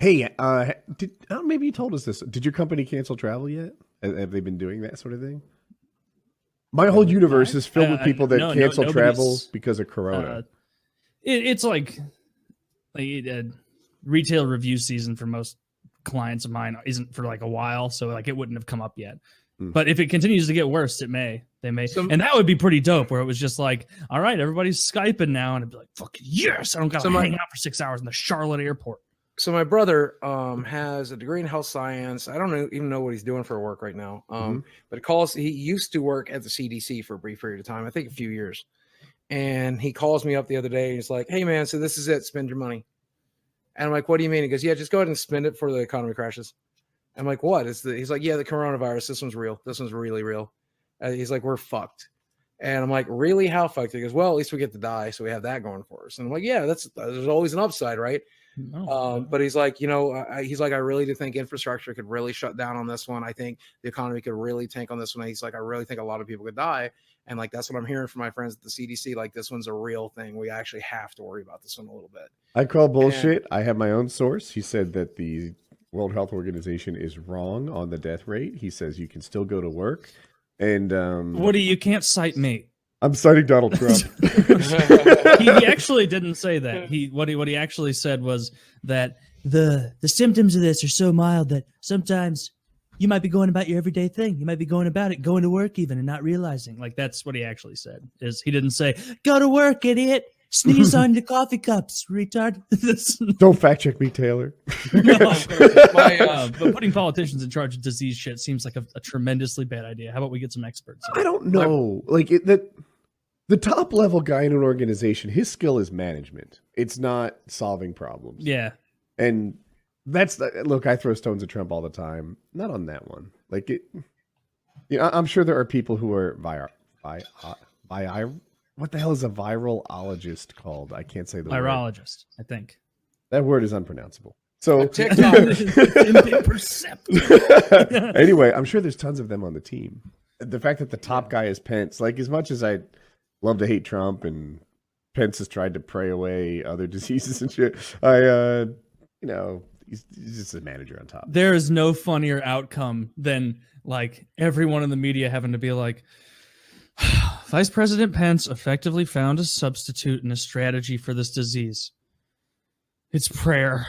Hey, maybe you told us this. Did your company cancel travel yet? Have they been doing that sort of thing? My whole universe is filled with people that cancel travel because of Corona. It's like retail review season for most clients of mine isn't for like a while, so like it wouldn't have come up yet. But if it continues to get worse, they may. And that would be pretty dope, where it was just like, all right, everybody's Skyping now, and it'd be like, fuck yes, I don't got to hang out for 6 hours in the Charlotte airport. So my brother has a degree in health science. I don't even know what he's doing for work right now. But he used to work at the CDC for a brief period of time, I think a few years. And he calls me up the other day and he's like, hey man, so this is it, spend your money. And I'm like, what do you mean? He goes, yeah, just go ahead and spend it before the economy crashes. I'm like, what? He's like, yeah, the coronavirus. This one's real. This one's really real. He's like, we're fucked. And I'm like, really? How fucked? He goes, well, at least we get to die, so we have that going for us. And I'm like, yeah, there's always an upside, right? But he's like, I really do think infrastructure could really shut down on this one. I think the economy could really tank on this one. He's like, I really think a lot of people could die. And like, that's what I'm hearing from my friends at the CDC. Like, this one's a real thing. We actually have to worry about this one a little bit. I call bullshit. I have my own source. He said that the World Health Organization is wrong on the death rate. He says you can still go to work. And Woody, you can't cite me. I'm citing Donald Trump. he actually didn't say that. What he actually said was that the symptoms of this are so mild that sometimes you might be going about your everyday thing. You might be going to work even and not realizing. Like, that's what he actually said. He didn't say, go to work, idiot. Sneeze on the coffee cups, retard. Don't fact check me, Taylor. No, but putting politicians in charge of disease shit seems like a tremendously bad idea. How about we get some experts? I don't know. The top level guy in an organization, his skill is management. It's not solving problems. Yeah. And look, I throw stones at Trump all the time. Not on that one. I'm sure there are people who are what the hell is a virologist called? I can't say the word. Virologist, I think. That word is unpronounceable. So anyway, I'm sure there's tons of them on the team. The fact that the top guy is Pence, like, as much as I love to hate Trump and Pence has tried to pray away other diseases and shit, he's just a manager on top. There is no funnier outcome than like everyone in the media having to be like, Vice President Pence effectively found a substitute and a strategy for this disease. It's prayer.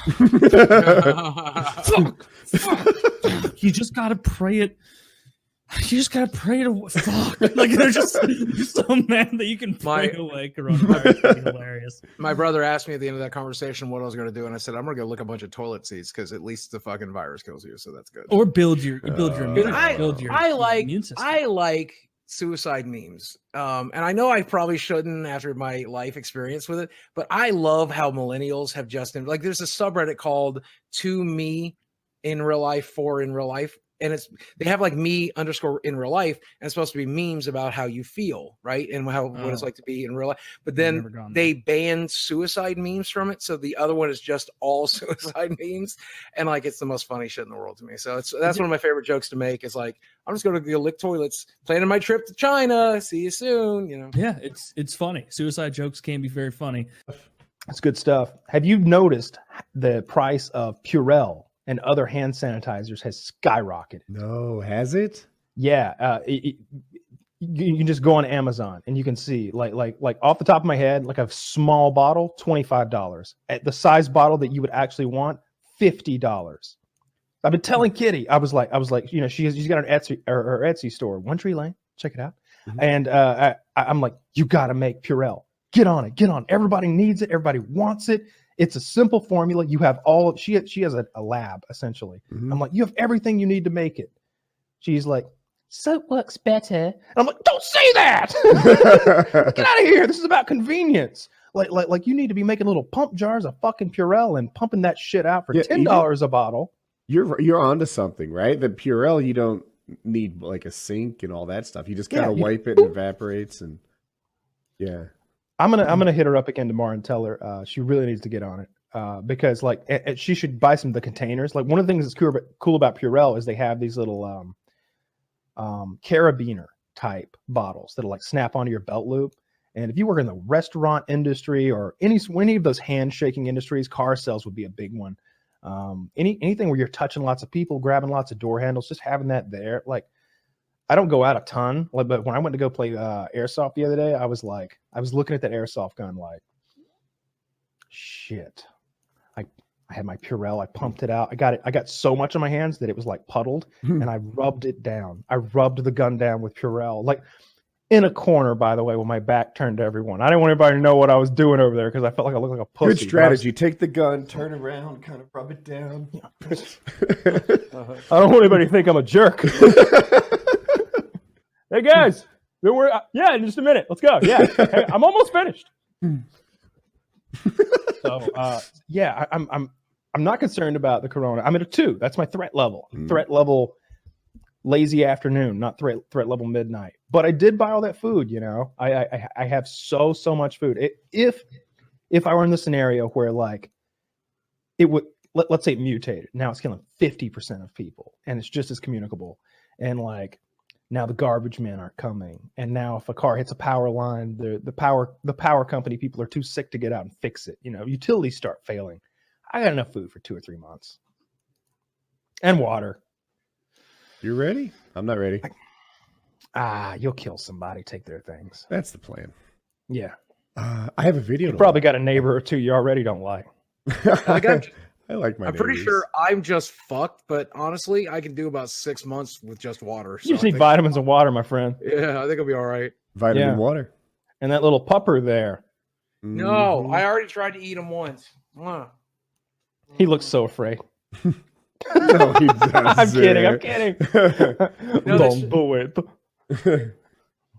Fuck. You just gotta pray it. You just gotta pray to fuck. Like, they're just so mad that you can pray away coronavirus. It's hilarious. My brother asked me at the end of that conversation what I was going to do, and I said I'm going to go look a bunch of toilet seats because at least the fucking virus kills you, so that's good. Or build your immune system. I like suicide memes, and I know I probably shouldn't after my life experience with it, but I love how millennials have just like, there's a subreddit called "To Me in Real Life for in Real Life." And they have like me _ in real life, and it's supposed to be memes about how you feel, right? And what it's like to be in real life. But then they banned suicide memes from it. So the other one is just all suicide memes. And like, it's the most funny shit in the world to me. So that's one of my favorite jokes to make, is like, I'm just going to go lick toilets, planning my trip to China. See you soon. Yeah, it's funny. Suicide jokes can be very funny. That's good stuff. Have you noticed the price of Purell and other hand sanitizers has skyrocketed? No, has it? Yeah. You can just go on Amazon and you can see like off the top of my head, like a small bottle, $25. At the size bottle that you would actually want, $50. I've been telling Kitty, I was like, she's got her Etsy store, One Tree Lane. Check it out. Mm-hmm. And I'm like, you got to make Purell. Get on it. Everybody needs it. Everybody wants it. It's a simple formula. You have she has a lab, essentially. Mm-hmm. I'm like, you have everything you need to make it. She's like, soap works better. And I'm like, don't say that. Get out of here. This is about convenience. Like you need to be making little pump jars of fucking Purell and pumping that shit out for $10 a bottle. You're onto something, right? The Purell, you don't need like a sink and all that stuff. You just kind of wipe it and evaporates, and yeah. I'm gonna hit her up again tomorrow and tell her she really needs to get on it, because like she should buy some of the containers. Like, one of the things that's cool about Purell is they have these little carabiner type bottles that'll like snap onto your belt loop. And if you work in the restaurant industry or any of those handshaking industries, car sales would be a big one. Anything where you're touching lots of people, grabbing lots of door handles, just having that there. Like, I don't go out a ton, but when I went to go play airsoft the other day, I was looking at that airsoft gun like, shit. I had my Purell, I pumped it out. I got so much on my hands that it was like puddled, and I rubbed it down. I rubbed the gun down with Purell, like in a corner, by the way, with my back turned to everyone. I didn't want anybody to know what I was doing over there because I felt like I looked like a pussy. Good strategy. Take the gun, turn around, kind of rub it down. I don't want anybody to think I'm a jerk. Hey guys, don't worry. Yeah, in just a minute. Let's go. Yeah, hey, I'm almost finished. So yeah, I'm not concerned about the corona. I'm at a 2. That's my threat level. Threat level lazy afternoon, not threat level midnight. But I did buy all that food, you know. I have so much food. If I were in the scenario where like it would, let's say it mutated. Now it's killing 50% of people and it's just as communicable. And like now the garbage men aren't coming. And now if a car hits a power line, the power company people are too sick to get out and fix it. You know, utilities start failing. I got enough food for 2 or 3 months. And water. You ready? I'm not ready. You'll kill somebody, take their things. That's the plan. Yeah. I have a video. You probably got a neighbor or two you already don't like. I like my I'm pretty neighbors. sure I'm just fucked, but honestly, I can do about 6 months with just water. You just need vitamins and water, my friend. Yeah, I think I'll be all right. Vitamin water. And that little pupper there. No, I already tried to eat him once. He looks so afraid. No, he doesn't. I'm kidding. No, Don't do it.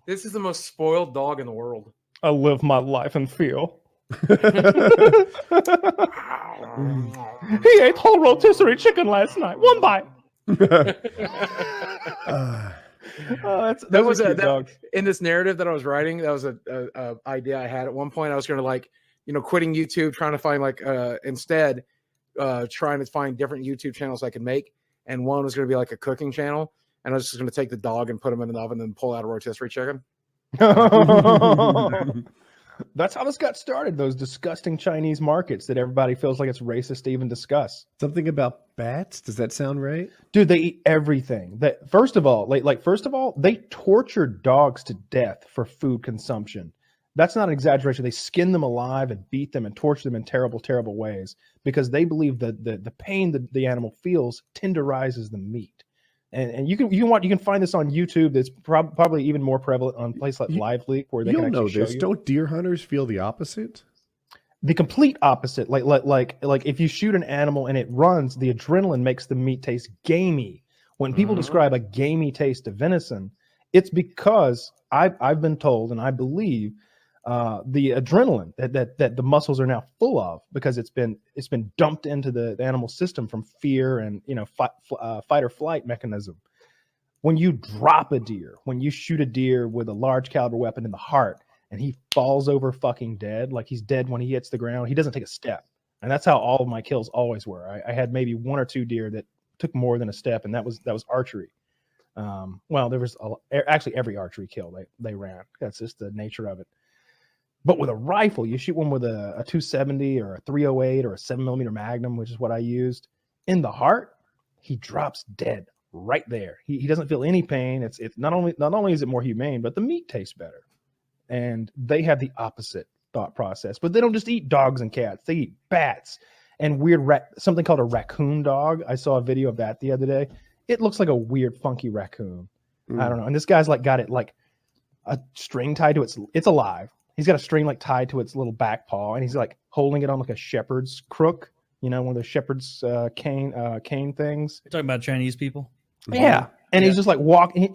This is the most spoiled dog in the world. I live my life in fear. He ate whole rotisserie chicken last night. One bite. That was in this narrative that I was writing. That was a idea I had at one point. I was going to like, quitting YouTube, trying to find like instead trying to find different YouTube channels I could make. And one was going to be like a cooking channel. And I was just going to take the dog and put him in an oven and pull out a rotisserie chicken. That's how this got started. Those disgusting Chinese markets that everybody feels like it's racist to even discuss. Something about bats? Does that sound right? Dude, they eat everything. First of all, they torture dogs to death for food consumption. That's not an exaggeration. They skin them alive and beat them and torture them in terrible, terrible ways because they believe that the pain that the animal feels tenderizes the meat. And you can find this on YouTube. That's probably even more prevalent on places like LiveLeak, where they can actually show you. Don't deer hunters feel the opposite? The complete opposite. Like if you shoot an animal and it runs, the adrenaline makes the meat taste gamey. When people describe a gamey taste of venison, it's because I've been told, and I believe the adrenaline that the muscles are now full of because it's been dumped into the animal system from fear and fight or flight mechanism. When you drop a deer, when you shoot a deer with a large caliber weapon in the heart and he falls over fucking dead, like he's dead when he hits the ground, he doesn't take a step. And that's how all of my kills always were. I had maybe 1 or 2 deer that took more than a step, and that was archery. Well, there was actually every archery kill they ran. That's just the nature of it. But with a rifle, you shoot one with a 270 or a 308 or a 7mm Magnum, which is what I used, in the heart, he drops dead right there. He doesn't feel any pain. It's not only is it more humane, but the meat tastes better. And they have the opposite thought process. But they don't just eat dogs and cats. They eat bats and something called a raccoon dog. I saw a video of that the other day. It looks like a weird, funky raccoon. I don't know. And this guy's like got it like a string tied to it's alive. He's got a string like tied to its little back paw, and he's like holding it on like a shepherd's crook, one of those shepherd's cane things. You're talking about Chinese people? Yeah. And he's just like walking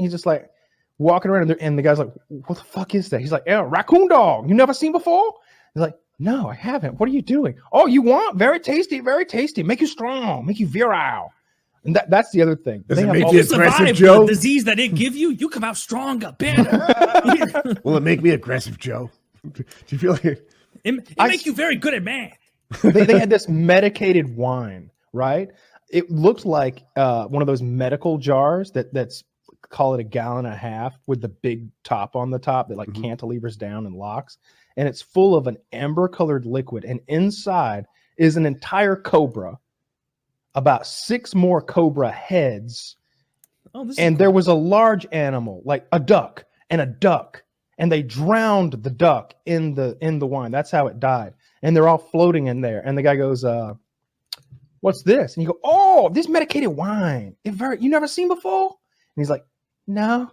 around, and the guy's like, "What the fuck is that?" He's like, "Yeah, raccoon dog. You never seen before?" He's like, "No, I haven't. What are you doing?" "Oh, you want? Very tasty, very tasty. Make you strong, make you virile." And that's the other thing. Does it If make you you aggressive, survive Joe? the disease that it give you, you come out stronger, better. Will it make me aggressive, Joe? Do you feel like It make you very good at math. they had this medicated wine, right? It looked like one of those medical jars that's call it 1.5 gallons with the big top on the top that like cantilevers down and locks, and it's full of an amber colored liquid, and inside is an entire cobra, 100% about 6 more cobra heads. Oh, this And is there was a large animal, like a duck, and they drowned the duck in the wine. That's how it died. And they're all floating in there. And the guy goes, "What's this?" And you go, "Oh, this medicated wine. You never seen before?" And he's like, "No.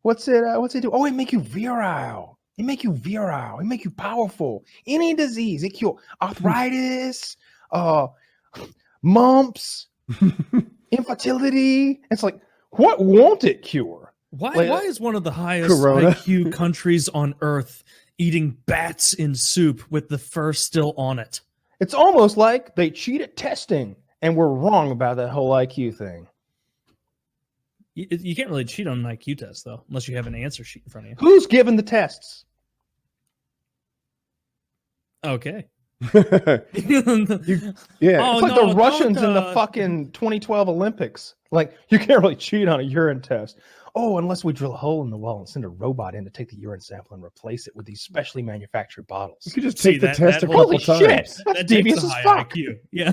What's it do? Oh, it make you virile. It make you virile. It make you powerful. Any disease. It cure arthritis, mumps, infertility." It's like, what won't it cure? why is one of the highest Corona. IQ countries on earth eating bats in soup with the fur still on it? It's almost like they cheated testing and were wrong about that whole IQ thing. You can't really cheat on an IQ test, though, unless you have an answer sheet in front of you. Who's given the tests? Okay. Yeah. Oh, It's like no, the Russians don't, in the fucking 2012 Olympics. Like, you can't really cheat on a urine test. Oh, unless we drill a hole in the wall and send a robot in to take the urine sample and replace it with these specially manufactured bottles. You could just See, take the that- test that a whole- couple Holy shit! times. That's that devious takes as a high fuck. IQ. Yeah.